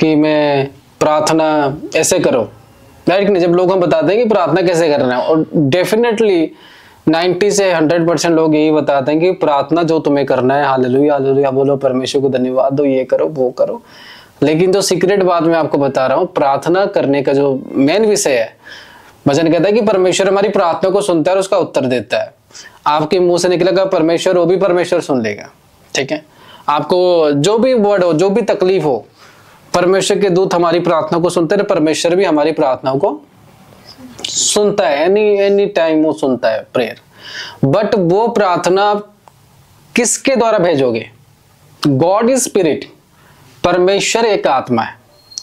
कि मैं प्रार्थना ऐसे करो, राइट नहीं। जब लोग हम बताते हैं कि प्रार्थना कैसे करना है, और डेफिनेटली 90 से 100% लोग यही बताते हैं कि प्रार्थना जो तुम्हें करना है, हालेलुया हालेलुया बोलो, परमेश्वर को धन्यवाद दो, ये करो वो करो। लेकिन जो सीक्रेट बात मैं आपको बता रहा हूँ, प्रार्थना करने का जो मेन विषय है, वचन कहता है कि परमेश्वर हमारी प्रार्थना को सुनता है और उसका उत्तर देता है। आपके मुंह से निकलेगा परमेश्वर, वो भी परमेश्वर सुन लेगा, ठीक है। आपको जो भी वर्ड हो, जो भी तकलीफ हो, परमेश्वर के दूत हमारी प्रार्थना को सुनते हैं, परमेश्वर भी हमारी प्रार्थनाओं को सुनता है, एनी टाइम वो सुनता है प्रेयर। बट वो प्रार्थना किसके द्वारा भेजोगे? गॉड इज स्पिरिट, परमेश्वर एक आत्मा है,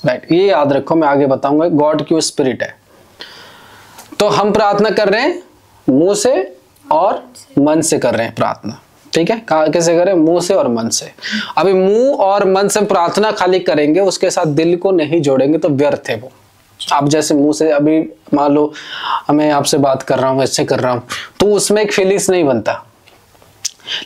राइट। ये याद रखो, मैं आगे बताऊंगा गॉड क्यों स्पिरिट है। तो हम प्रार्थना कर रहे हैं मुंह से और मन से कर रहे हैं प्रार्थना, ठीक है। कैसे करें? मुंह से और मन से। अभी मुंह और मन से प्रार्थना खाली करेंगे, उसके साथ दिल को नहीं जोड़ेंगे तो व्यर्थ है वो। आप जैसे मुंह से अभी मान लो मैं आपसे बात कर रहा हूँ, ऐसे कर रहा हूँ, तो उसमें एक फीलिंग्स नहीं बनता।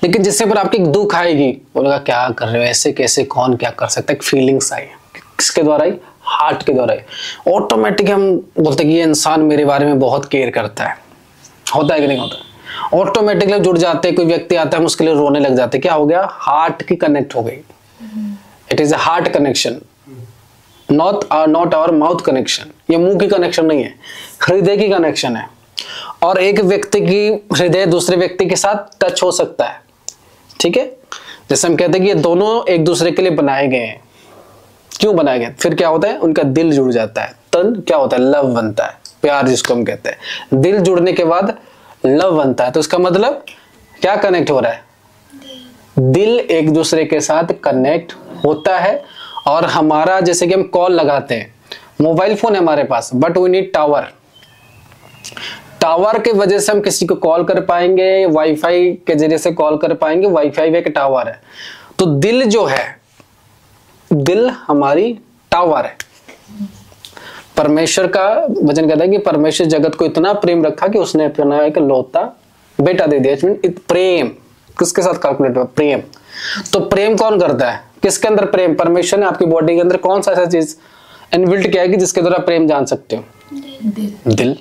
लेकिन जिससे पर आपकी दुख आएगी, बोलेगा क्या कर रहे हो, ऐसे कैसे, कौन क्या कर सकता है, एक फीलिंग्स आई। किसके द्वारा आई? हार्ट के द्वारा आई। ऑटोमेटिक हम बोलते हैं कि ये इंसान मेरे बारे में बहुत केयर करता है। होता है कि नहीं होता? ऑटोमेटिकली जुड़ जाते हैं। कोई व्यक्ति आता है, हम उसके लिए रोने लग जाते हैं। क्या हो गया? हार्ट की कनेक्ट हो गई। It is a heart connection, not our mouth connection. ये मुंह की कनेक्शन नहीं है, हृदय की कनेक्शन है। और एक व्यक्ति की हृदय दूसरे व्यक्ति के साथ टच हो सकता है, ठीक है। जैसे हम कहते हैं कि ये दोनों एक दूसरे के लिए बनाए गए हैं। क्यों बनाए गए? फिर क्या होता है? उनका दिल जुड़ जाता है, तन क्या होता है? लव बनता है, प्यार जिसको हम कहते हैं। दिल जुड़ने के बाद लव बनता है। तो इसका मतलब क्या कनेक्ट हो रहा है? दिल एक दूसरे के साथ कनेक्ट होता है। और हमारा जैसे कि हम कॉल लगाते हैं, मोबाइल फोन है हमारे पास, but we need tower. Tower के वजह से हम किसी को कॉल कर पाएंगे, वाईफाई के जरिए से कॉल कर पाएंगे। वाईफाई एक टावर है। तो दिल जो है, दिल हमारी टावर है। परमेश्वर का वचन कहता है कि परमेश्वर जगत को इतना प्रेम रखा कि उसने अपना एक लौता बेटा दे दिया। प्रेम किसके साथ कैलकुलेट हुआ? प्रेम। तो प्रेम कौन करता है? किसके अंदर प्रेम? परमेश्वर ने आपकी बॉडी के अंदर कौन सा ऐसा चीज इनबिल्ट किया है कि जिसके द्वारा प्रेम जान सकते हो? दिल।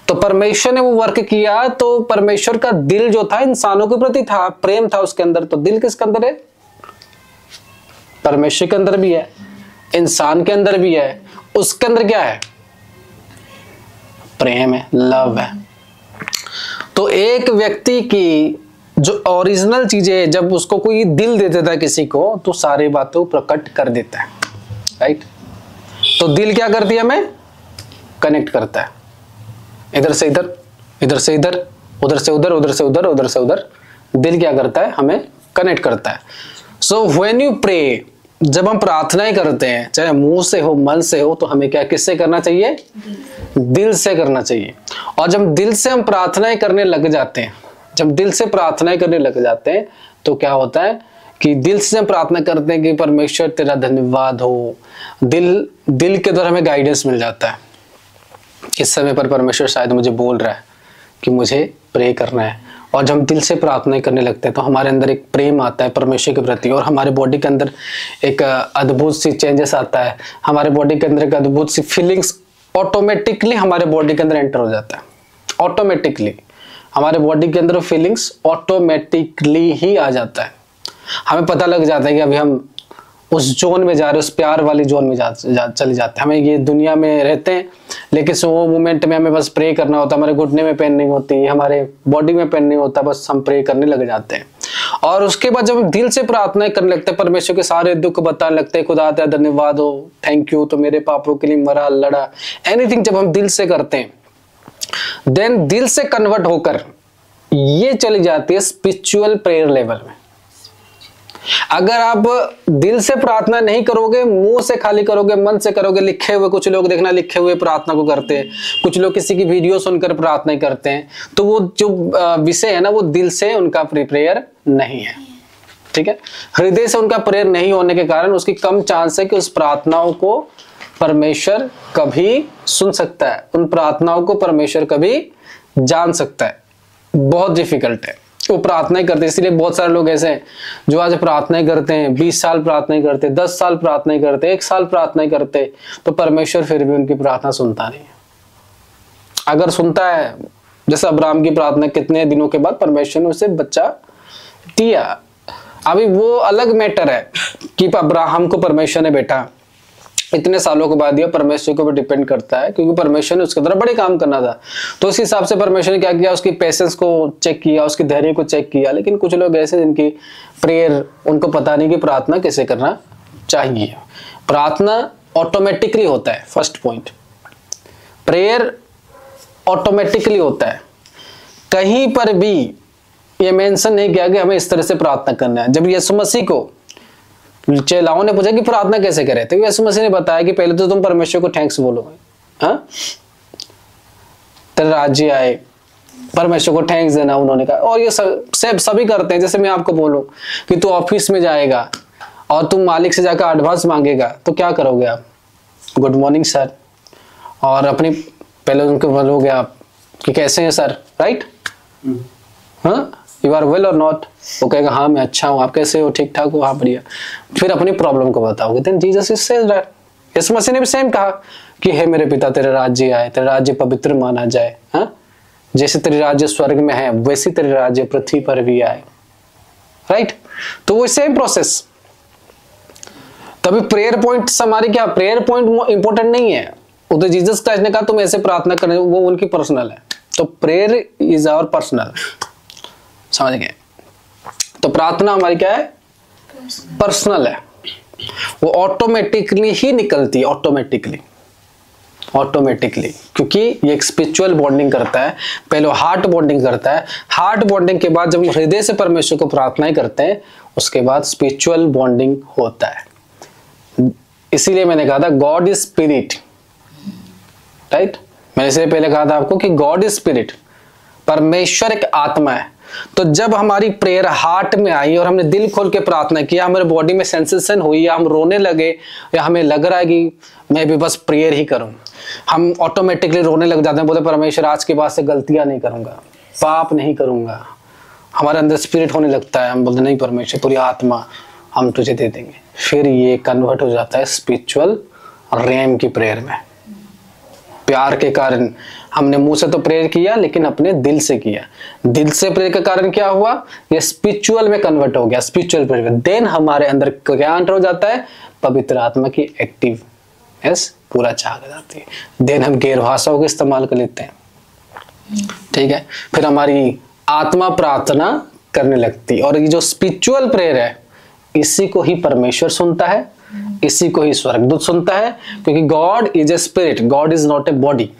तो परमेश्वर ने वो वर्क किया। तो परमेश्वर का दिल जो था इंसानों के प्रति था, प्रेम था उसके अंदर। तो दिल किसके अंदर है? परमेश्वर के अंदर भी है, इंसान के अंदर भी है। उसके अंदर क्या है? प्रेम है, लव है। तो एक व्यक्ति की जो ओरिजिनल चीजें, जब उसको कोई दिल दे देता है किसी को, तो सारी बातों प्रकट कर देता है, राइट। तो दिल क्या करती है? हमें कनेक्ट करता है, इधर से इधर, इधर से इधर, उधर से उधर, उधर से उधर, उधर से उधर। दिल क्या करता है? हमें कनेक्ट करता है। सो व्हेन यू प्रे, जब हम प्रार्थनाएं करते हैं, चाहे मुंह से हो, मन से हो, तो हमें क्या किससे करना चाहिए? दिल से करना चाहिए। और जब दिल से हम प्रार्थनाएं करने लग जाते हैं, जब दिल से प्रार्थनाएं करने लग जाते हैं, तो क्या होता है कि दिल से हम प्रार्थना करते हैं कि परमेश्वर तेरा धन्यवाद हो। दिल के द्वारा हमें गाइडेंस मिल जाता है। इस समय पर परमेश्वर शायद मुझे बोल रहा है कि मुझे प्रे करना है। और जब हम दिल से प्रार्थना करने लगते हैं, तो हमारे अंदर एक प्रेम आता है परमेश्वर के प्रति, और हमारे बॉडी के अंदर एक अद्भुत सी चेंजेस आता है। हमारे बॉडी के अंदर एक अद्भुत सी फीलिंग्स ऑटोमेटिकली हमारे बॉडी के अंदर एंटर हो जाता है। ऑटोमेटिकली हमारे बॉडी के अंदर फीलिंग्स ऑटोमेटिकली ही आ जाता है। हमें पता लग जाता है कि अभी हम उस जोन में जा रहे हैं, उस प्यार वाली जोन में चले जाते हैं। हमें ये दुनिया में रहते हैं, लेकिन वो मोमेंट में हमें बस प्रे करना होता है। हमारे घुटने में पेन नहीं होती, हमारे बॉडी में पेन नहीं होता, बस हम प्रे करने लग जाते हैं। और उसके बाद जब हम दिल से प्रार्थना करने लगते हैं, परमेश्वर के सारे दुख बताने लगते हैं, खुदा तेरा धन्यवाद हो, थैंक यू, तो मेरे पापों के लिए मरा, लड़ा, एनीथिंग जब हम दिल से करते हैं, देन दिल से कन्वर्ट होकर ये चली जाती है स्पिरिचुअल प्रेयर लेवल में। अगर आप दिल से प्रार्थना नहीं करोगे, मुंह से खाली करोगे, मन से करोगे, लिखे हुए, कुछ लोग देखना लिखे हुए प्रार्थना को करते हैं, कुछ लोग किसी की वीडियो सुनकर प्रार्थना करते हैं, तो वो जो विषय है ना, वो दिल से उनका प्रेयर नहीं है, ठीक है। हृदय से उनका प्रेयर नहीं होने के कारण उसकी कम चांस है कि उस प्रार्थनाओं को परमेश्वर कभी सुन सकता है, उन प्रार्थनाओं को परमेश्वर कभी जान सकता है। बहुत डिफिकल्ट है। वो प्रार्थनाएं करते हैं। इसलिए बहुत सारे लोग ऐसे हैं जो आज प्रार्थनाएं करते हैं, 20 साल प्रार्थनाएं करते, 10 साल प्रार्थनाएं करते, 1 साल प्रार्थनाएं करते, तो परमेश्वर फिर भी उनकी प्रार्थना सुनता नहीं है। अगर सुनता है, जैसे अब्राहम की प्रार्थना, कितने दिनों के बाद परमेश्वर ने उसे बच्चा दिया। अभी वो अलग मैटर है कि अब्राहम को परमेश्वर ने बेटा इतने सालों के बाद दिया, परमेश्वर के ऊपर डिपेंड करता है, क्योंकि परमेश्वर ने उसके तरफ बड़े काम करना था। तो उस हिसाब से परमेश्वर ने क्या किया, उसकी पेशेंस को चेक किया, उसके धैर्य को चेक किया। लेकिन कुछ लोग ऐसे जिनकी प्रेयर, उनको पता नहीं कि प्रार्थना कैसे करना चाहिए। प्रार्थना ऑटोमेटिकली होता है, फर्स्ट पॉइंट। प्रेयर ऑटोमेटिकली होता है, कहीं पर भी ये मेंशन नहीं किया कि हमें इस तरह से प्रार्थना करना है। जब यीशु मसीह को चेलाओं ने पूछा कि प्रार्थना कैसे करें, तो यीशु मसीह ने बताया कि पहले तो तुम परमेश्वर को थैंक्स बोलोगे, हाँ, तेरा राज्य आए, परमेश्वर को थैंक्स देना उन्होंने कहा। और ये सभी करते हैं। जैसे मैं आपको बोलूं कि तू ऑफिस में जाएगा और तुम मालिक से जाकर एडवांस मांगेगा, तो क्या करोगे आप? गुड मॉर्निंग सर, और अपनी पहले उनको बोलोगे आप कि कैसे हैं सर, राइट, हाँ, यू आर वेल और नॉट। वो कहेगा हाँ मैं अच्छा हूँ, आप कैसे हो, ठीक ठाक हो, हाँ बढ़िया। फिर अपनी प्रॉब्लम को बताओगे। Then Jesus is saying that, यीशु मसीह ने भी सेम कहा कि हे मेरे पिता तेरा राज्य आए, तेरा राज्य पवित्र माना जाए, हाँ, जैसे तेरी राज्य स्वर्ग में है वैसी तेरी राज्य पृथ्वी पर भी आए, राइट। तो वो सेम प्रोसेस। तभी प्रेयर पॉइंट हमारी क्या, प्रेयर पॉइंट इंपॉर्टेंट नहीं है। वो तो जीसस क्राइस्ट ने कहा तुम ऐसे प्रार्थना करने, वो उनकी पर्सनल है। तो प्रेयर इज आवर पर्सनल, समझ गए। तो प्रार्थना हमारी क्या है, पर्सनल है। वो ऑटोमेटिकली ही निकलती है, ऑटोमेटिकली, क्योंकि ये एक स्पिरिचुअल बॉन्डिंग करता है। पहले हार्ट बॉन्डिंग करता है, हार्ट बॉन्डिंग के बाद जब हम हृदय से परमेश्वर को प्रार्थनाएं करते हैं, उसके बाद स्पिरिचुअल बॉन्डिंग होता है। इसीलिए मैंने कहा था गॉड इज स्पिरिट, राइट। मैंने इसलिए पहले कहा था आपको कि गॉड इज स्पिरिट, परमेश्वर एक आत्मा है। तो जब हमारी प्रेयर हार्ट में आई और हमने दिल खोल के प्रार्थना किया, हमारे बॉडी में सेंसेशन हुई, या हम रोने लगे, या हमें लग रहा है कि मैं भी बस प्रेयर ही करूं, हम ऑटोमेटिकली रोने लग जाते हैं, बोले परमेश्वर आज के बाद से गलतियां नहीं करूंगा, पाप नहीं करूंगा। हमारे अंदर स्पिरिट होने लगता है, हम बोलते नहीं परमेश्वर पूरी आत्मा हम तुझे दे देंगे। फिर ये कन्वर्ट हो जाता है स्पिरिचुअल रेम की प्रेयर में। प्यार के कारण हमने मुंह से तो प्रेयर किया, लेकिन अपने दिल से किया। दिल से प्रेयर के कारण क्या हुआ, ये स्पिरिचुअल में कन्वर्ट हो गया, स्पिरिचुअल प्रेयर। देन हमारे अंदर क्या एंटर हो जाता है, पवित्र आत्मा की एक्टिव पूरा जाग जाती है। देन हम गैर भाषाओं का इस्तेमाल कर लेते हैं, ठीक है। फिर हमारी आत्मा प्रार्थना करने लगती है। और ये जो स्पिरिचुअल प्रेयर है, इसी को ही परमेश्वर सुनता है, इसी को ही स्वर्गदूत सुनता है, क्योंकि God is a spirit, God is not a body,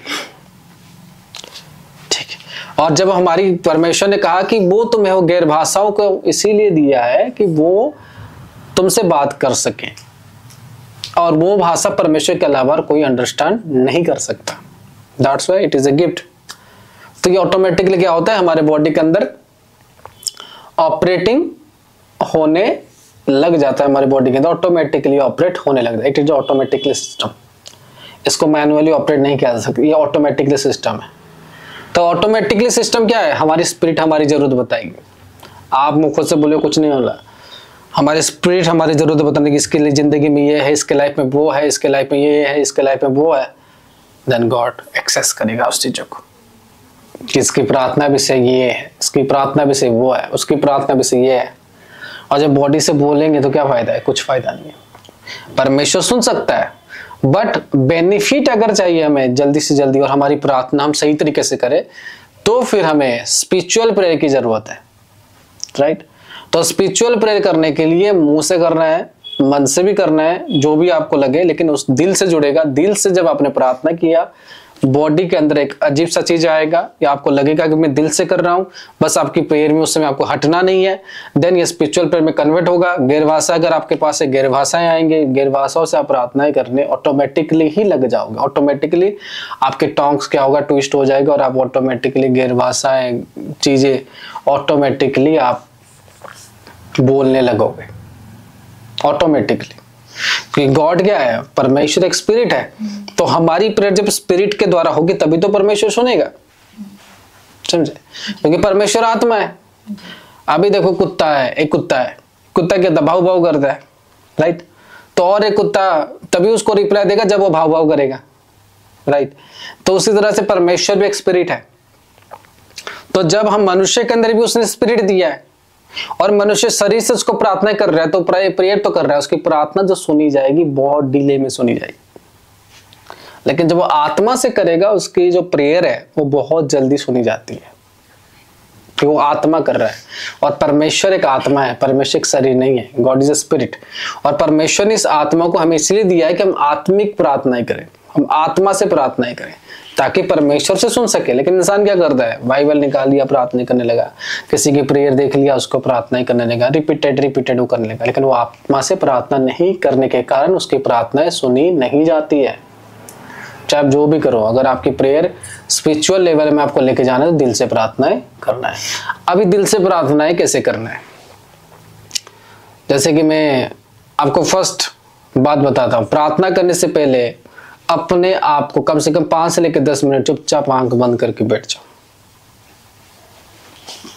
ठीक है। और जब हमारी परमेश्वर ने कहा कि वो तुम्हें वो गैर भाषाओं को इसीलिए दिया है कि वो तुमसे बात कर सके, और वो भाषा परमेश्वर के अलावा कोई अंडरस्टैंड नहीं कर सकता। That's why it is a gift. तो ये ऑटोमेटिकली क्या होता है, हमारे बॉडी के अंदर ऑपरेटिंग होने लग जाता है, हमारी बॉडी के अंदर ऑटोमेटिकली ऑपरेट होने लग जाता है। इट इज ऑटोमेटिकली सिस्टम, इसको मैनुअली ऑपरेट नहीं किया जा सकता, ये ऑटोमेटिकली सिस्टम है। तो ऑटोमेटिकली सिस्टम क्या है, हमारी स्पिरिट हमारी जरूरत बताएगी। आप मुंह खुद से बोले कुछ नहीं होला, हमारी स्पिरिट हमारी जरूरत बताने की, इसके लिए जिंदगी में ये है, इसके लाइफ में वो है, इसके लाइफ में ये है, इसके लाइफ में वो है। देन गॉड एक्सेस करेगा उस चीजों को, इसकी प्रार्थना भी से ये है, इसकी प्रार्थना भी से वो है, उसकी प्रार्थना भी से ये है। और जब बॉडी से बोलेंगे तो क्या फायदा है, कुछ फायदा नहीं है। परमेश्वर सुन सकता है, बट बेनिफिट अगर चाहिए हमें जल्दी से जल्दी, और हमारी प्रार्थना हम सही तरीके से करें, तो फिर हमें स्पिरिचुअल प्रेयर की जरूरत है, राइट। तो स्पिरिचुअल प्रेयर करने के लिए मुंह से करना है, मन से भी करना है, जो भी आपको लगे, लेकिन उस दिल से जुड़ेगा। दिल से जब आपने प्रार्थना किया, बॉडी के अंदर एक अजीब सा चीज आएगा, या आपको लगेगा कि मैं दिल से कर रहा हूं, बस आपकी प्रेयर में उस समय आपको हटना नहीं है। देन ये स्पिरिचुअल प्रेयर में कन्वर्ट होगा। गैर भाषा अगर आपके पास है, गैर भाषाएं आएंगे, गैर भाषाओं से आप प्रार्थनाएं करने ऑटोमेटिकली ही लग जाओगे। ऑटोमेटिकली आपके टॉन्ग्स क्या होगा, ट्विस्ट हो जाएगा, और आप ऑटोमेटिकली गैर भाषाएं चीजें ऑटोमेटिकली आप बोलने लगोगे, ऑटोमेटिकली। कि गॉड क्या है, परमेश्वर एक स्पिरिट है। तो हमारी प्रेयर जब स्पिरिट के द्वारा होगी, तभी तो परमेश्वर सुनेगा, समझे, क्योंकि परमेश्वर आत्मा है, अभी देखो कुत्ता है, एक कुत्ता है, कुत्ता क्या भाव भाव करता है, राइट? तो और एक कुत्ता तभी उसको रिप्लाई देगा जब वो भाव भाव करेगा, राइट? तो उसी तरह से परमेश्वर भी एक स्पिरिट है। तो जब हम मनुष्य के अंदर भी उसने स्पिरिट दिया है और मनुष्य शरीर से उसको प्रार्थना कर रहा है, तो प्रेयर तो कर रहा है, उसकी प्रार्थना जो सुनी जाएगी बहुत डिले में सुनी जाएगी। लेकिन जब वो आत्मा से करेगा, उसकी जो प्रेयर है वो बहुत जल्दी सुनी जाती है, कि वो आत्मा कर रहा है। और परमेश्वर एक आत्मा है, परमेश्वर एक शरीर नहीं है। God is a spirit. और परमेश्वर ने इस आत्मा को हमें इसलिए दिया है कि हम आत्मिक प्रार्थनाएं करें, हम आत्मा से प्रार्थनाएं करें, ताकि परमेश्वर से सुन सके। लेकिन इंसान क्या करता है, बाइबल निकाल लिया, प्रार्थना करने लगा, किसी की प्रेयर देख लिया, उसको प्रार्थना करने लगा, रिपीटेड वो करने लगा। लेकिन वो आत्मा से प्रार्थना नहीं करने के कारण उसकी प्रार्थनाएं सुनी नहीं जाती है। चाहे आप जो भी करो, अगर आपकी प्रेयर स्पिरिचुअल लेवल में आपको लेके जाना है तो दिल से प्रार्थनाएं करना है। अभी दिल से प्रार्थनाएं कैसे करना है, जैसे कि मैं आपको फर्स्ट बात बताता हूं। प्रार्थना करने से पहले अपने आप को कम से कम 5 से लेकर 10 मिनट चुपचाप आंख बंद करके बैठ जाओ।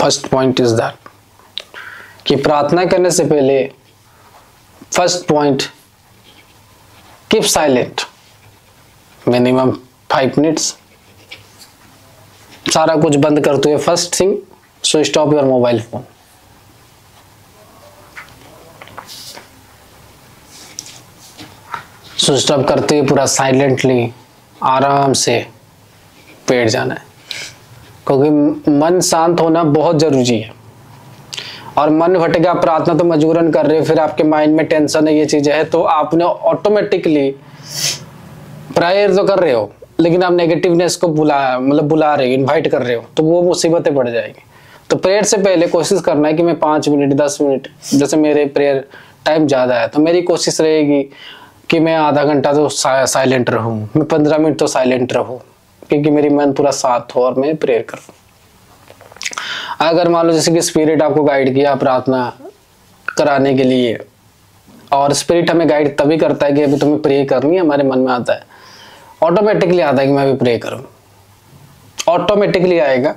फर्स्ट पॉइंट इज दैट कि प्रार्थना करने से पहले first point, keep silent minimum 5 minutes. सारा कुछ बंद करते हुए first thing, switch off your mobile phone. Switch off करते हुए पूरा साइलेंटली आराम से बैठ जाना है, क्योंकि मन शांत होना बहुत जरूरी है। और मन भटका, प्रार्थना तो मजबूरन कर रहे हो, फिर आपके माइंड में टेंशन है, ये चीजें है, तो आपने ऑटोमेटिकली प्रेयर तो कर रहे हो लेकिन आप नेगेटिवनेस को बुला रहे हो, इनवाइट कर रहे हो, तो वो मुसीबतें बढ़ जाएगी। तो प्रेयर से पहले कोशिश करना है कि मैं 5 मिनट 10 मिनट, जैसे मेरे प्रेयर टाइम ज़्यादा है तो मेरी कोशिश रहेगी कि मैं आधा घंटा तो साइलेंट रहूं, मैं 15 मिनट तो साइलेंट रहूं, क्योंकि मेरी मन पूरा शांत हो और मैं प्रेयर करूं। अगर मान लो जैसे कि स्पिरिट आपको गाइड किया प्रार्थना कराने के लिए, और स्पिरिट हमें गाइड तभी करता है कि अभी तुम्हें प्रे करनी है, हमारे मन में आता है, ऑटोमेटिकली आता है कि मैं भी प्रे करूं, ऑटोमेटिकली आएगा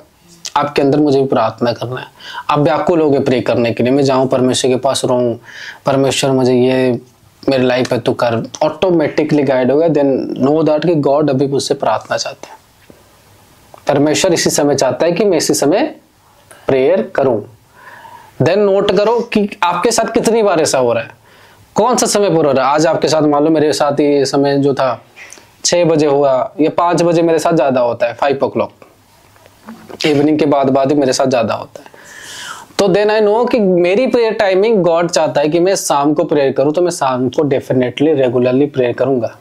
आपके अंदर, मुझे भी प्रार्थना करना है। आप व्याकुल हो गए प्रे करने के लिए, मैं जाऊं परमेश्वर के पास रहूं, परमेश्वर मुझे ये मेरी लाइफ है तो कर, ऑटोमेटिकली गाइड होगा। देन नो दैट कि गॉड अभी मुझसे प्रार्थना चाहते हैं, परमेश्वर इसी समय चाहता है कि मैं इसी समय प्रेयर करूं। देन नोट करो कि आपके साथ कितनी बार ऐसा हो रहा है, कौन सा समय पूरा हो रहा है। आज आपके साथ मान लो मेरे साथ ये समय जो था 6 बजे हुआ, या 5 बजे मेरे साथ ज्यादा होता है, 5 o'clock इवनिंग के बाद ही मेरे साथ ज्यादा होता है। तो देन आई नो कि मेरी प्रेयर टाइमिंग गॉड चाहता है कि मैं शाम को प्रेयर करूं, तो मैं शाम को डेफिनेटली रेगुलरली प्रेयर करूंगा।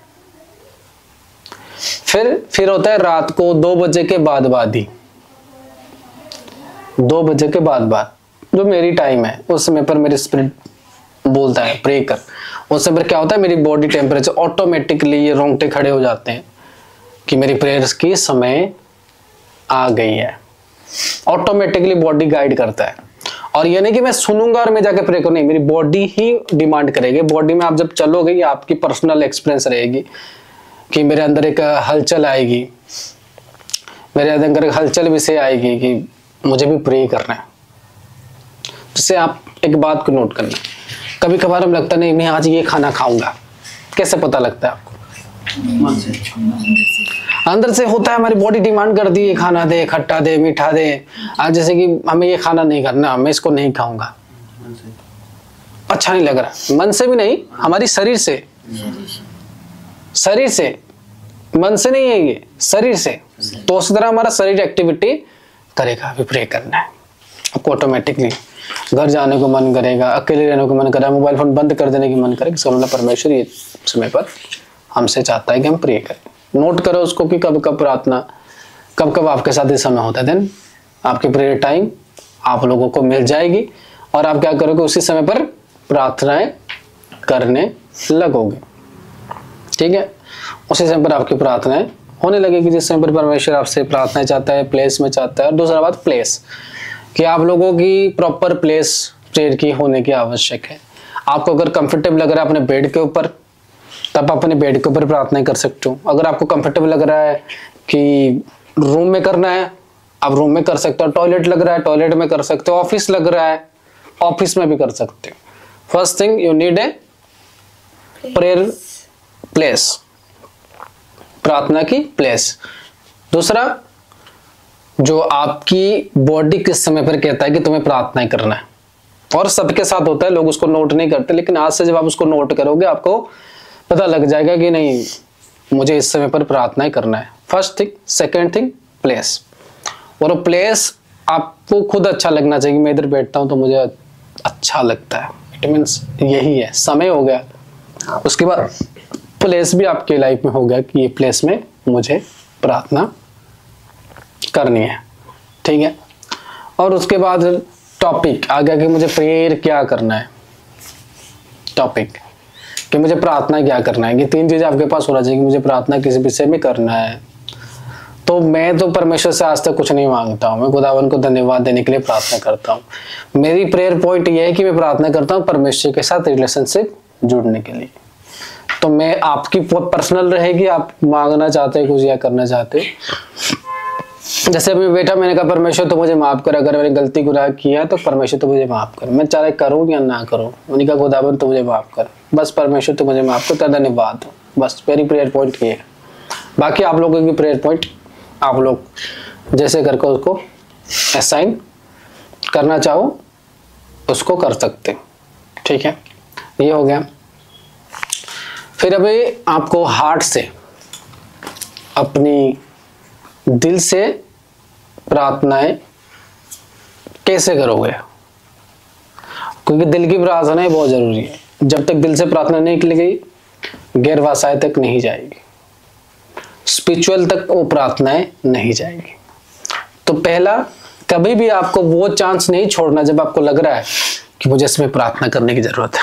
फिर होता है रात को 2 बजे के बाद ही, 2 बजे के बाद जो मेरी टाइम है, उस समय पर मेरी स्पिरिट बोलता है प्रे कर। उस समय पर क्या होता है, मेरी बॉडी टेम्परेचर ऑटोमेटिकली ये रोंगटे खड़े हो जाते हैं कि मेरी प्रेयर्स की समय आ गई है। ऑटोमेटिकली बॉडी गाइड करता है। और ये नहीं कि मैं सुनूंगा और मैं जाके प्रे करूं, नहीं, मेरी बॉडी ही डिमांड करेगी। बॉडी में आप जब चलोगे, ये आपकी पर्सनल एक्सपीरियंस रहेगी कि मेरे अंदर एक हलचल आएगी, मेरे अंदर एक हलचल भी से आएगी कि मुझे भी प्रे करना है। जिससे आप एक बात को नोट करना, कभी कभार हम लगता नहीं मैं आज ये खाना खाऊंगा, कैसे पता लगता है आपको? अंदर से होता है, हमारी बॉडी डिमांड करती है खाना दे, खट्टा दे, मीठा दे। आज जैसे कि हमें ये खाना नहीं करना, मैं इसको नहीं खाऊंगा, अच्छा नहीं लग रहा। मन से भी नहीं, हमारी शरीर से मन से नहीं है, ये शरीर से। तो उस तरह हमारा शरीर एक्टिविटी करेगा, अभी प्रे करना है आपको। ऑटोमेटिकली घर जाने को मन करेगा, अकेले रहने को मन करेगा, मोबाइल फोन बंद कर देने की मन करेगा। इसका मतलब परमेश्वर ये समय पर हमसे चाहता है कि हम प्रे करें। नोट करो उसको कि कब कब प्रार्थना, कब कब आपके साथ ये समय होता है। देन आपकी प्रेयर टाइम आप लोगों को मिल जाएगी और आप क्या करोगे, उसी समय पर प्रार्थनाएं करने लगोगे। ठीक है, उसी समय पर आपकी प्रार्थनाएं होने लगेगी जिस समय पर परमेश्वर आपसे प्रार्थनाएं चाहता है, प्लेस में चाहता है। और दूसरा बात प्लेस, कि आप लोगों की प्रॉपर प्लेस प्रेयर की होने की आवश्यक है। आपको अगर कंफर्टेबल लग रहा है अपने बेड के ऊपर, तब अपने बेड के ऊपर प्रार्थना कर सकते हो। अगर आपको कंफर्टेबल लग रहा है कि रूम में करना है, आप रूम में कर सकते हो, टॉयलेट लग रहा है टॉयलेट में कर सकते हो, ऑफिस लग रहा है ऑफिस में भी कर सकते हो। First thing you need a prayer place, प्रार्थना की प्लेस। दूसरा, जो आपकी बॉडी किस समय पर कहता है कि तुम्हें प्रार्थना करना है, और सबके साथ होता है, लोग उसको नोट नहीं करते, लेकिन आज से जब आप उसको नोट करोगे आपको पता लग जाएगा कि नहीं मुझे इस समय पर प्रार्थना करना है। First thing. Second thing place, और वो प्लेस आपको खुद अच्छा लगना चाहिए। मैं इधर बैठता हूँ तो मुझे अच्छा लगता है, इट मीन्स यही है, समय हो गया। उसके बाद प्लेस भी आपके लाइफ में हो गया कि ये प्लेस में मुझे प्रार्थना करनी है, ठीक है। और उसके बाद टॉपिक आ गया कि मुझे प्रेयर क्या करना है, टॉपिक कि मुझे प्रार्थना क्या करना है। ये तीन चीजें आपके पास होना चाहिए कि मुझे प्रार्थना किस विषय में करना है। तो मैं तो परमेश्वर से आज तक कुछ नहीं मांगता हूँ, मैं खुदावन को धन्यवाद देने के लिए प्रार्थना करता हूँ। मेरी प्रेयर पॉइंट ये है कि मैं प्रार्थना करता हूँ परमेश्वर के साथ रिलेशनशिप जुड़ने के लिए। तो मैं आपकी पर्सनल रहेगी, आप मांगना चाहते हैं कुछ या करना चाहते हैं। जैसे अभी बैठा, मैंने कहा परमेश्वर तो मुझे माफ कर, अगर मैंने गलती गुनाह किया तो परमेश्वर तो मुझे माफ कर, मैं चाहे करूँ या ना करूँ। मैंने कहा खुदावन तो मुझे माफ कर, बस परमेश्वर तो मुझे माफ कर, तेरा धन्यवाद। बस मेरी प्रेयर पॉइंट ये है। बाकी आप लोगों की प्रेयर पॉइंट आप लोग जैसे करके उसको असाइन करना चाहो उसको कर सकते, ठीक है। ये हो गया। फिर अभी आपको हार्ट से, अपनी दिल से प्रार्थनाएं कैसे करोगे, क्योंकि दिल की प्रार्थनाएं बहुत जरूरी है। जब तक दिल से प्रार्थना नहीं निकलेगी गैर भाषाएं तक नहीं जाएगी, स्पिरिचुअल तक वो प्रार्थनाएं नहीं जाएगी। तो पहला, कभी भी आपको वो चांस नहीं छोड़ना जब आपको लग रहा है कि मुझे इसमें प्रार्थना करने की जरूरत है,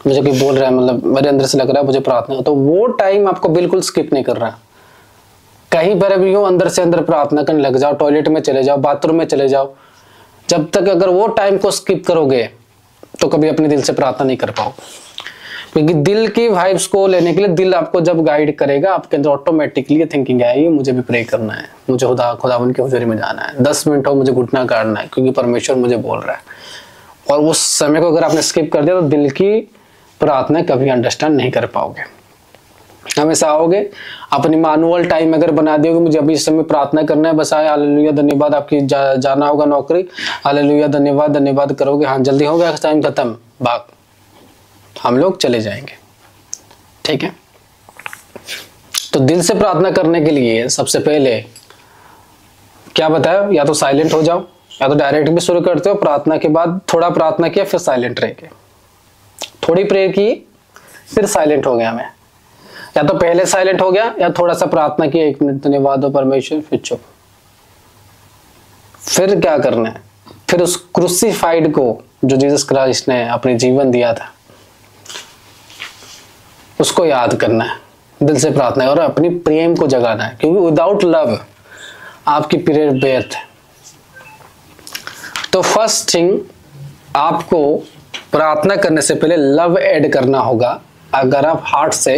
मुझे कोई बोल रहा है, मतलब मेरे अंदर से लग रहा है मुझे प्रार्थना, तो वो टाइम आपको बिल्कुल स्किप नहीं कर रहा। कहीं पर भी हो अंदर से अंदर प्रार्थना करने लग जाओ, टॉयलेट में चले जाओ, बाथरूम में चले जाओ। जब तक अगर वो टाइम को स्किप करोगे तो कभी अपने दिल से प्रार्थना नहीं कर पाओगे, क्योंकि दिल की वाइब्स को लेने के लिए दिल आपको जब गाइड करेगा आपके अंदर ऑटोमेटिकली थिंकिंग आएगी मुझे भी प्रे करना है, मुझे खुदावन की हुजूरी में जाना है, 10 मिनट हो मुझे घुटना काटना है क्योंकि परमेश्वर मुझे बोल रहा है। और उस समय को अगर आपने स्किप कर दिया तो दिल की प्रार्थना कभी अंडरस्टैंड नहीं कर पाओगे। हमेशा आओगे अपनी मैनुअल टाइम अगर बना दियोगे, मुझे अभी इस समय प्रार्थना करना है, बस आए हालेलुया धन्यवाद, आपकी जाना होगा नौकरी, हालेलुया धन्यवाद धन्यवाद करोगे, हाँ जल्दी हो गया टाइम खत्म, भाग, हम लोग चले जाएंगे, ठीक है। तो दिल से प्रार्थना करने के लिए सबसे पहले क्या बताया, या तो साइलेंट हो जाओ या तो डायरेक्ट भी शुरू करते हो। प्रार्थना के बाद थोड़ा प्रार्थना किया फिर साइलेंट रह गए, थोड़ी प्रेयर की फिर साइलेंट हो गया मैं, या तो पहले साइलेंट हो गया या थोड़ा सा प्रार्थना किया 1 मिनट धन्यवाद हो परमेश्वर, फिर चुप। फिर क्या करना है, फिर उस क्रूसिफाइड को जो जीसस क्राइस्ट ने अपने जीवन दिया था उसको याद करना है, दिल से प्रार्थना है और अपनी प्रेम को जगाना है, क्योंकि विदाउट लव आपकी प्रेयर व्यर्थ है। तो फर्स्ट थिंग आपको प्रार्थना करने से पहले लव ऐड करना होगा। अगर आप हार्ट से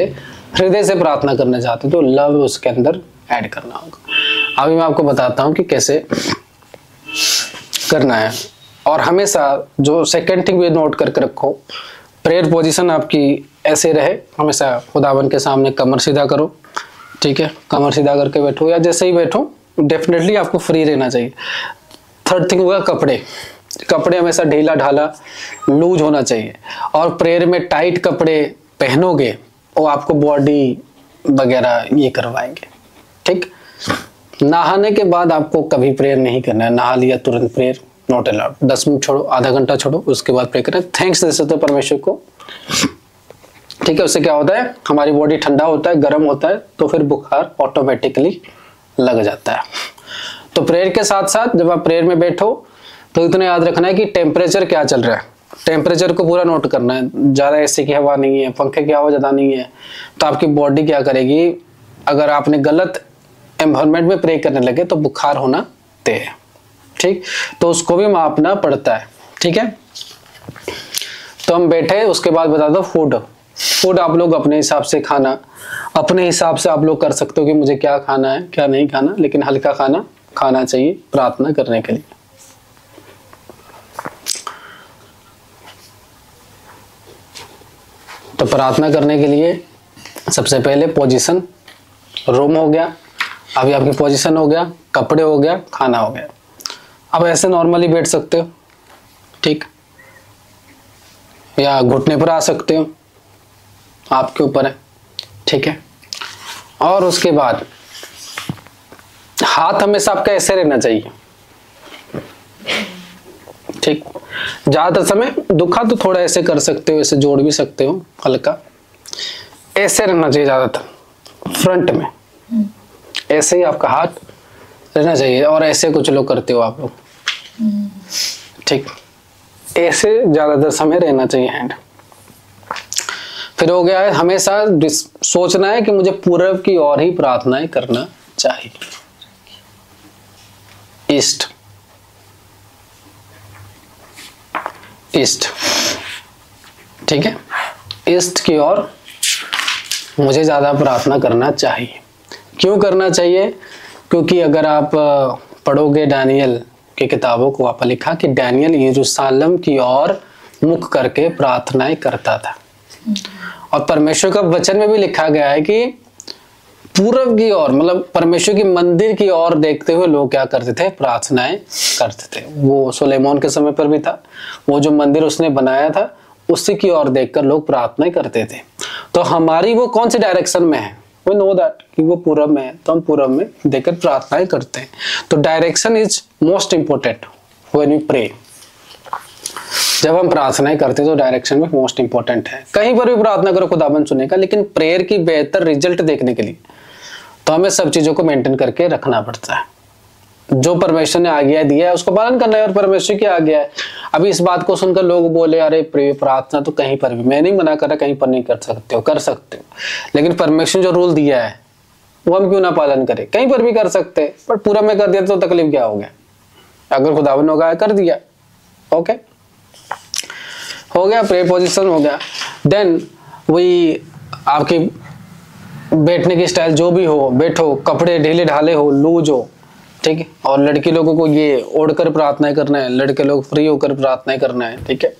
हृदय से प्रार्थना करना चाहते हो तो लव उसके अंदर ऐड करना होगा। अभी मैं आपको बताता हूं कि कैसे करना है। और हमेशा जो सेकंड थिंग भी नोट करके रखो, प्रेयर पोजीशन आपकी ऐसे रहे, हमेशा खुदावन के सामने कमर सीधा करो, ठीक है, कमर सीधा करके बैठो या जैसे ही बैठो, डेफिनेटली आपको फ्री रहना चाहिए। थर्ड थिंग होगा कपड़े हमेशा ढीला ढाला लूज होना चाहिए, और प्रेयर में टाइट कपड़े पहनोगे वो आपको बॉडी वगैरह ये करवाएंगे, ठीक। नहाने के बाद आपको कभी प्रेयर नहीं करना है, नहा लिया तुरंत प्रेयर नॉट अलाउड, 10 मिनट छोड़ो, आधा घंटा छोड़ो, उसके बाद प्रे करें, थैंक्स दे सकते हो परमेश्वर को, ठीक है। उससे क्या होता है, हमारी बॉडी ठंडा होता है, गर्म होता है, तो फिर बुखार ऑटोमेटिकली लग जाता है। तो प्रेयर के साथ साथ जब आप प्रेयर में बैठो तो इतना याद रखना है कि टेम्परेचर क्या चल रहा है, टेम्परेचर को पूरा नोट करना है। ज़्यादा एसी की हवा नहीं है, पंखे की हवा ज़्यादा नहीं है, तो आपकी बॉडी क्या करेगी, अगर आपने गलत एनवायरनमेंट में प्रे करने लगे तो बुखार होना तय है, ठीक। तो उसको भी मापना पड़ता है, ठीक है। तो हम बैठे, उसके बाद बता दो फूड आप लोग अपने हिसाब से खाना, अपने हिसाब से आप लोग कर सकते हो कि मुझे क्या खाना है क्या नहीं खाना, लेकिन हल्का खाना खाना चाहिए प्रार्थना करने के लिए। तो प्रार्थना करने के लिए सबसे पहले पोजीशन, रूम हो गया, अभी आपकी पोजीशन हो गया, कपड़े हो गया, खाना हो गया। अब ऐसे नॉर्मली बैठ सकते हो, ठीक, या घुटने पर आ सकते हो, आपके ऊपर है, ठीक है। और उसके बाद हाथ हमेशा आपका ऐसे रहना चाहिए, ठीक। ज्यादातर समय दुखा तो थोड़ा ऐसे कर सकते हो, ऐसे जोड़ भी सकते हो, हल्का ऐसे रहना चाहिए ज्यादातर फ्रंट में, ऐसे ही आपका हाथ रहना चाहिए। और ऐसे कुछ लोग करते हो आप लोग, ठीक, ऐसे ज्यादातर समय रहना चाहिए हैंड। फिर हो गया है हमेशा सोचना है कि मुझे पूरब की ओर ही प्रार्थनाएं करना चाहिए, ईस्ट, ईस्ट, ठीक है, ईस्ट की ओर मुझे ज्यादा प्रार्थना करना चाहिए। क्यों करना चाहिए? क्योंकि अगर आप पढ़ोगे डैनियल की किताबों को, वहां पर लिखा कि डैनियल यरूशलेम की ओर मुख करके प्रार्थनाएं करता था। और परमेश्वर का वचन में भी लिखा गया है कि पूरब की ओर, मतलब परमेश्वर की मंदिर की ओर देखते हुए लोग क्या करते थे? प्रार्थनाएं करते थे। वो सुलेमान के समय पर भी था, वो जो मंदिर उसने बनाया था उसी की ओर देखकर लोग प्रार्थनाएं करते थे। तो हमारी वो कौन सी डायरेक्शन में है? वी नो दैट कि वो पूरब में है, तो हम पूरब में देखकर प्रार्थनाएं करते हैं। तो direction is most important when we pray. जब हम प्रार्थनाएं करते हैं तो डायरेक्शन में मोस्ट इंपोर्टेंट है। कहीं पर भी प्रार्थना करो खुदाबंद सुनेगा, लेकिन प्रेयर की बेहतर रिजल्ट देखने के लिए तो हमें सब चीजों को मेंटेन करके रखना पड़ता है। जो परमेश्वर ने आज्ञा दिया है उसको पालन करना है, और परमेश्वर की आज्ञा है। अभी इस बात को सुनकर लोग बोले अरे प्रार्थना तो कहीं पर भी, मैं नहीं मना कर रहा कहीं पर नहीं कर सकते हो, कर सकते हो, लेकिन परमेश्वर जो रूल दिया है वो हम क्यों ना पालन करें? कहीं पर भी कर सकते हैं, पर पूरा में कर दिया तो तकलीफ क्या हो गया? अगर खुदावन ने कहा कर दिया, ओके, हो गया, प्रे पोजीशन हो गया। देन वही आपकी बैठने की स्टाइल जो भी हो, बैठो, कपड़े ढीले ढाले हो, लूज हो, ठीक है। और लड़की लोगों को ये ओढ़कर प्रार्थनाएं करना है, लड़के लोग फ्री होकर प्रार्थनाएं करना है, ठीक है।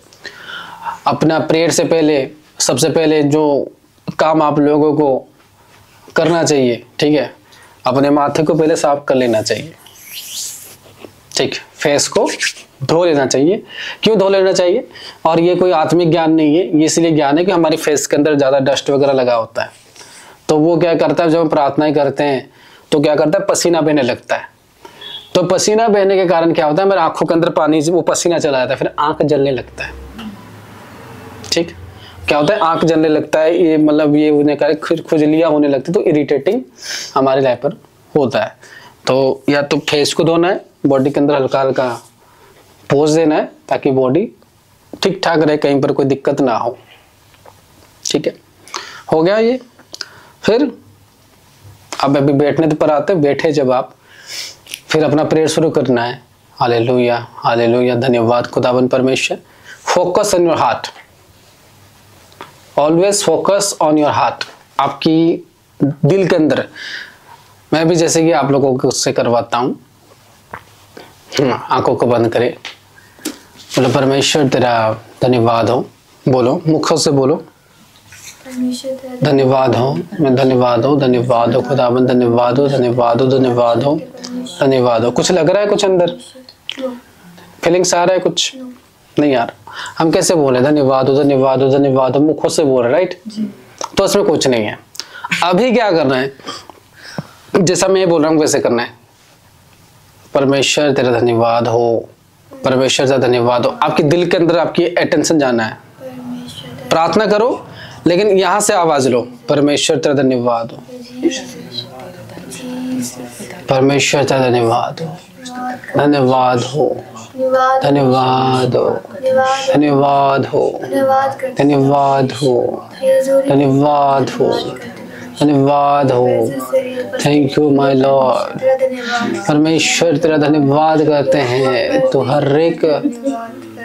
अपना प्रेयर से पहले सबसे पहले जो काम आप लोगों को करना चाहिए, ठीक है, अपने माथे को पहले साफ कर लेना चाहिए, ठीक, फेस को धो लेना चाहिए। क्यों धो लेना चाहिए? और ये कोई आत्मिक ज्ञान नहीं है, ये इसलिए ज्ञान है कि हमारी फेस के अंदर ज्यादा डस्ट वगैरह लगा होता है, तो वो क्या करता है, जब हम प्रार्थनाएं करते हैं तो क्या करता है, पसीना बहने लगता है। तो पसीना बहने के कारण क्या होता है, मेरे आंखों के अंदर पानी से वो पसीना चला जाता है, फिर आंख जलने लगता है, ठीक, क्या होता है, आंख जलने लगता है, ये मतलब ये होने का खुजलियां होने लगती है, तो इरिटेटिंग हमारे लाइफ पर होता है। तो या तो फेस को धोना है, बॉडी के अंदर हल्का हल्का पोज देना है ताकि बॉडी ठीक ठाक रहे, कहीं पर कोई दिक्कत ना हो, ठीक है, हो गया ये। फिर अब अभी बैठने पर आते हैं, बैठे जब आप, फिर अपना प्रेयर शुरू करना है। हालेलुया हालेलुया, धन्यवाद खुदाबंद परमेश्वर। Focus on your heart, always focus on your heart, आपकी दिल के अंदर। मैं भी जैसे कि आप लोगों को उससे करवाता हूँ, आंखों को बंद करें, बोलो परमेश्वर तेरा धन्यवाद हो, बोलो मुखों से बोलो, धन्यवाद हो, मैं धन्यवाद हो, धन्यवाद हो खुदाबंद, धन्यवाद हो, धन्यवाद हो, धन्यवाद हो, धन्यवाद हो। कुछ लग रहा है, कुछ अंदर फीलिंग्स आ रहा है, कुछ नहीं यार, हम कैसे बोले धन्यवाद हो, धन्यवाद हो, धन्यवाद हो, मुखों से बोल रहे, राइट? तो इसमें कुछ नहीं है। अभी क्या करना है, जैसा मैं बोल रहा हूँ वैसे करना है। परमेश्वर तेरा धन्यवाद हो, परमेश्वर तेरा धन्यवाद हो। आपके दिल के अंदर आपकी अटेंशन जाना है, प्रार्थना करो लेकिन यहाँ से आवाज लो, परमेश्वर तेरा धन्यवाद हो, परमेश्वर तेरा धन्यवाद हो, धन्यवाद हो, धन्यवाद हो, धन्यवाद हो, धन्यवाद हो, धन्यवाद हो, धन्यवाद हो, थैंक यू माय लॉर्ड। परमेश्वर तेरा धन्यवाद करते हैं, तो हर एक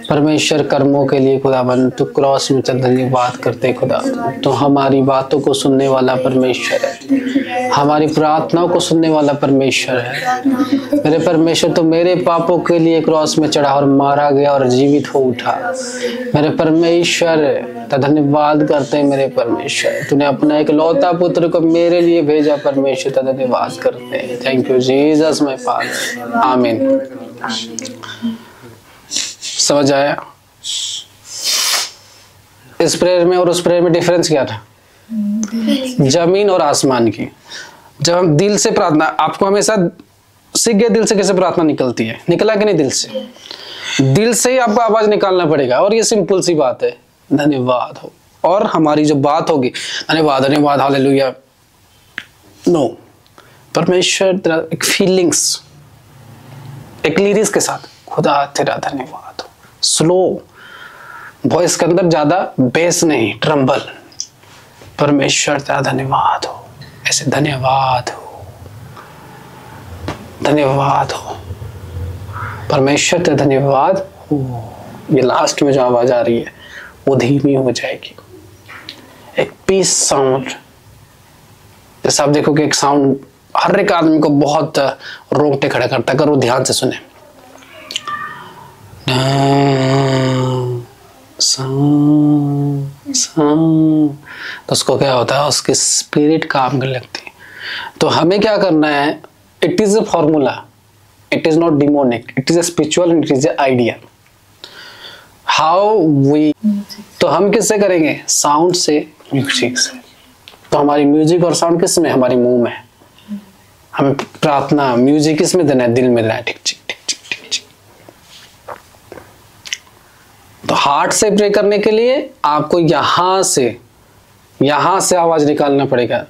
परमेश्वर कर्मों के लिए खुदावन तू क्रॉस में चल धन्यवाद करते खुदा। तो हमारी बातों को सुनने वाला परमेश्वर है, हमारी प्रार्थनाओं को सुनने वाला परमेश्वर है। मेरे परमेश्वर तो मेरे पापों के लिए क्रॉस में चढ़ा और मारा गया और जीवित हो उठा। मेरे परमेश्वर तो धन्यवाद करते हैं मेरे परमेश्वर, तूने अपना एक लौता पुत्र को मेरे लिए भेजा परमेश्वर, तो धन्यवाद करते हैं। Thank you Jesus my father, आमीन। समझ आया इस प्रेयर में और उस प्रेयर में डिफरेंस क्या था? जमीन और आसमान की। जब हम दिल से प्रार्थना, आपको हमेशा सीख गए दिल से कैसे प्रार्थना निकलती है, निकला कि नहीं? दिल से, दिल से ही आपको आवाज निकालना पड़ेगा और ये सिंपल सी बात है, धन्यवाद हो। और हमारी जो बात होगी धन्यवाद धन्यवाद हालेलुया, नो, परमेश्वर तेरा एक फीलिंग्स, एक लिरिक्स के साथ, खुदा तेरा धन्यवाद हो। स्लो वॉइस के अंदर, ज्यादा बेस नहीं, ट्रम्बल, परमेश्वर तेरा धन्यवाद हो, ऐसे धन्यवाद हो, धन्यवाद हो, परमेश्वर तेरा धन्यवाद हो। ये लास्ट में जो आवाज आ रही है वो धीमी हो जाएगी, एक पीस साउंड। जैसे आप देखो कि एक साउंड हर एक आदमी को बहुत रोंगटे खड़ा करता है, अगर वो ध्यान से सुने। तो उसको क्या होता है, उसकी स्पिरिट काम करने लगती है। तो हमें क्या करना है, it is a formula, it is not demonic, it is a spiritual, it is a idea. How we, तो हम किससे करेंगे? साउंड से, म्यूजिक से। तो हमारी म्यूजिक और साउंड किस में? हमारी मुंह में। हमें प्रार्थना म्यूजिक किस में देना है? दिल में देना है। ठीक ठीक ठीक ठीक ठीक ठीक। तो हार्ट से प्रे करने के लिए आपको यहां से आवाज निकालना पड़ेगा।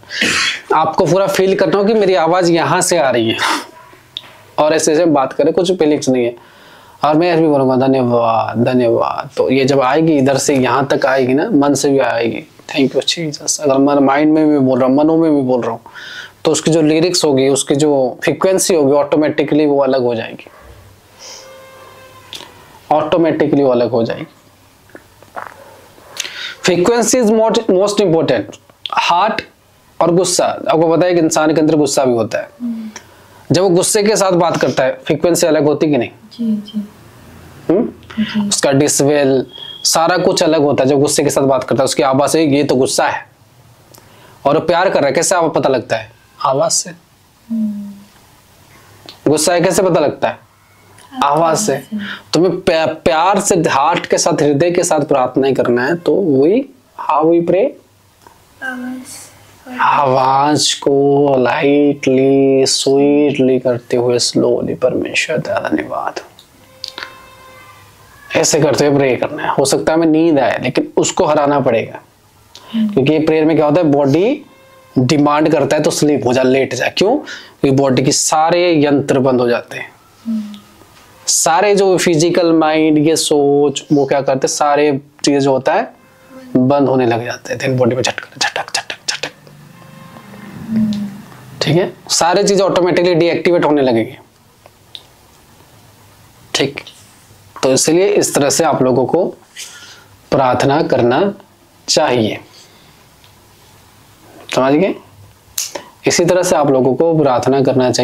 आपको पूरा फील करना हो कि मेरी आवाज यहां से आ रही है, और ऐसे बात करें, कुछ फीलिंग्स नहीं है। और मैं भी बोलूंगा धन्यवाद धन्यवाद, तो ये जब आएगी इधर से यहाँ तक आएगी ना, मन से भी आएगी। Thank you Jesus. अगर मैं माइंड में भी बोल रहा हूँ, मनों में भी बोल रहा हूँ, तो उसकी जो लिरिक्स होगी, उसकी जो फ्रीक्वेंसी होगी, ऑटोमेटिकली वो अलग हो जाएगी, ऑटोमेटिकली वो अलग हो जाएगी। Frequency is most important. Heart और गुस्सा, आपको पता है कि इंसान के अंदर गुस्सा भी होता है। जब वो गुस्से के साथ बात करता है, फ्रीक्वेंसी अलग होती कि नहीं? जी जी। जी। उसका डिसवेल सारा कुछ अलग होता है। जब गुस्से के साथ बात करता है, उसकी आवाज से ये तो गुस्सा है, और वो प्यार कर रहा है, कैसे पता लगता है? आवाज से। गुस्सा है कैसे पता लगता है? आवाज से। तुम्हें प्यार से हार्ट के साथ, हृदय के साथ प्रार्थना करना है, तो वही हाउ वी प्रे, आवाज को लाइटली स्वीटली करते हुए स्लोली, परमेश्वर तेरा धन्यवाद, ऐसे करते हुए प्रे करना है। हो सकता है हमें नींद आए, लेकिन उसको हराना पड़ेगा, क्योंकि प्रेयर में क्या होता है, बॉडी डिमांड करता है तो स्लीप हो जा, लेट जा। क्यों? क्योंकि बॉडी के सारे यंत्र बंद हो जाते हैं, सारे जो फिजिकल माइंड, ये सोच, वो क्या करते हैं, सारे चीज जो होता है बंद होने लग जाते हैं। देन बॉडी में झटक झटक झटक झटक, ठीक है, सारे चीज ऑटोमेटिकली डीएक्टिवेट होने लगेगी। ठीक, तो इसलिए इस तरह से आप लोगों को प्रार्थना करना चाहिए, समझ गए? इसी तरह से आप लोगों को प्रार्थना करना चाहिए।